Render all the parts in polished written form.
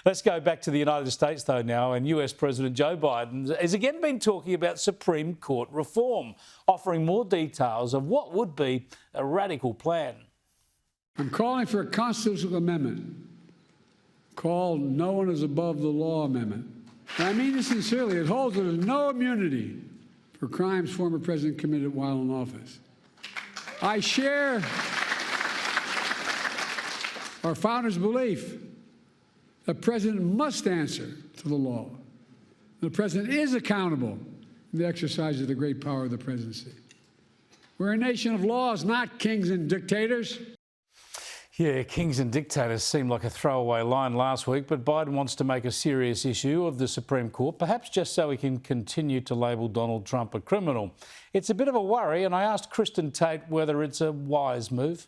Let's go back to the United States, though, now. And US President Joe Biden has again been talking about Supreme Court reform, offering more details of what would be a radical plan. I'm calling for a constitutional amendment called No One is Above the Law Amendment. And I mean this sincerely. It holds that there's no immunity for crimes former president committed while in office. I share our founders' belief that the president must answer to the law. The president is accountable in the exercise of the great power of the presidency. We're a nation of laws, not kings and dictators. Yeah, kings and dictators seemed like a throwaway line last week, but Biden wants to make a serious issue of the Supreme Court, perhaps just so he can continue to label Donald Trump a criminal. It's a bit of a worry, and I asked Kristin Tate whether it's a wise move.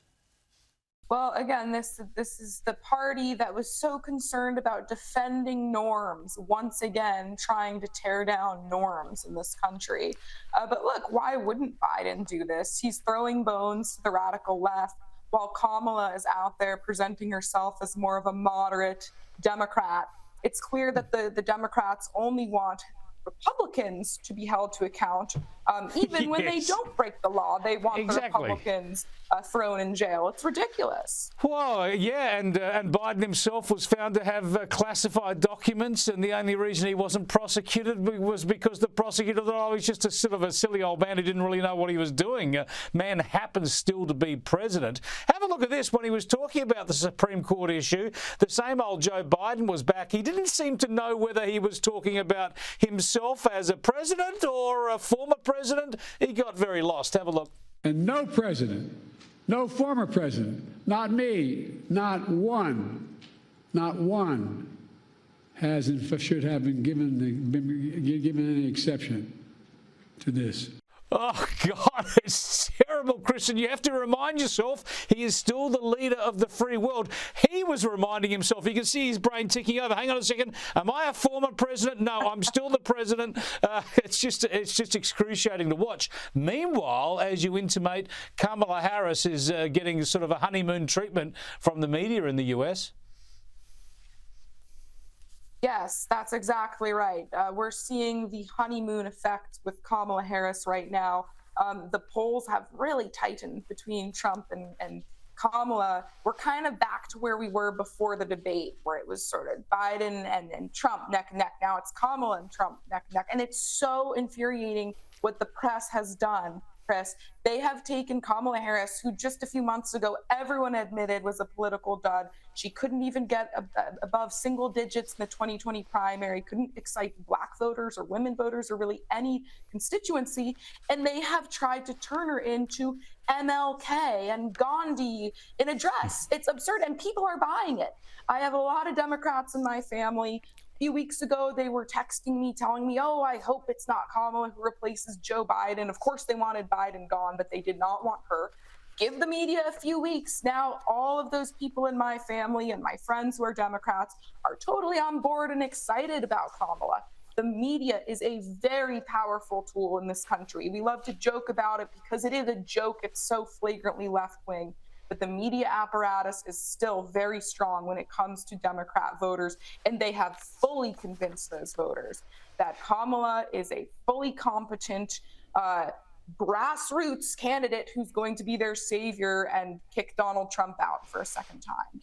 Well, again, this is the party that was so concerned about defending norms, once again trying to tear down norms in this country. But look, why wouldn't Biden do this? He's throwing bones to the radical left, while Kamala is out there presenting herself as more of a moderate Democrat. It's clear that the Democrats only want Republicans to be held to account. Even when they don't break the law, they want the Republicans thrown in jail. It's ridiculous. Well, yeah, and Biden himself was found to have classified documents, and the only reason he wasn't prosecuted was because the prosecutor thought, oh, he's just a sort of a silly old man who didn't really know what he was doing. Man happens still to be president. Have a look at this. When he was talking about the Supreme Court issue, the same old Joe Biden was back. He didn't seem to know whether he was talking about himself as a president or a former president. He got very lost. Have a look. And no president, no former president, not me, not one should have been given any exception to this. Oh, God, it's terrible, Kristin. You have to remind yourself he is still the leader of the free world. He was reminding himself. You can see his brain ticking over. Hang on a second. Am I a former president? No, I'm still the president. It's just excruciating to watch. Meanwhile, as you intimate, Kamala Harris is getting sort of a honeymoon treatment from the media in the US. Yes, that's exactly right. We're seeing the honeymoon effect with Kamala Harris right now. The polls have really tightened between Trump and Kamala. We're kind of back to where we were before the debate, where it was sort of Biden and Trump neck and neck. Now it's Kamala and Trump neck and neck. And it's so infuriating what the press has done, Chris. They have taken Kamala Harris, who just a few months ago everyone admitted was a political dud. She couldn't even get above single digits in the 2020 primary, couldn't excite black voters or women voters or really any constituency. And they have tried to turn her into MLK and Gandhi in a dress. It's absurd, and people are buying it. I have a lot of Democrats in my family. A few weeks ago, they were texting me, telling me, oh, I hope it's not Kamala who replaces Joe Biden. Of course, they wanted Biden gone, but they did not want her. Give the media a few weeks. Now, all of those people in my family and my friends who are Democrats are totally on board and excited about Kamala. The media is a very powerful tool in this country. We love to joke about it because it is a joke. It's so flagrantly left-wing. But the media apparatus is still very strong when it comes to Democrat voters, and they have fully convinced those voters that Kamala is a fully competent grassroots candidate who's going to be their savior and kick Donald Trump out for a second time.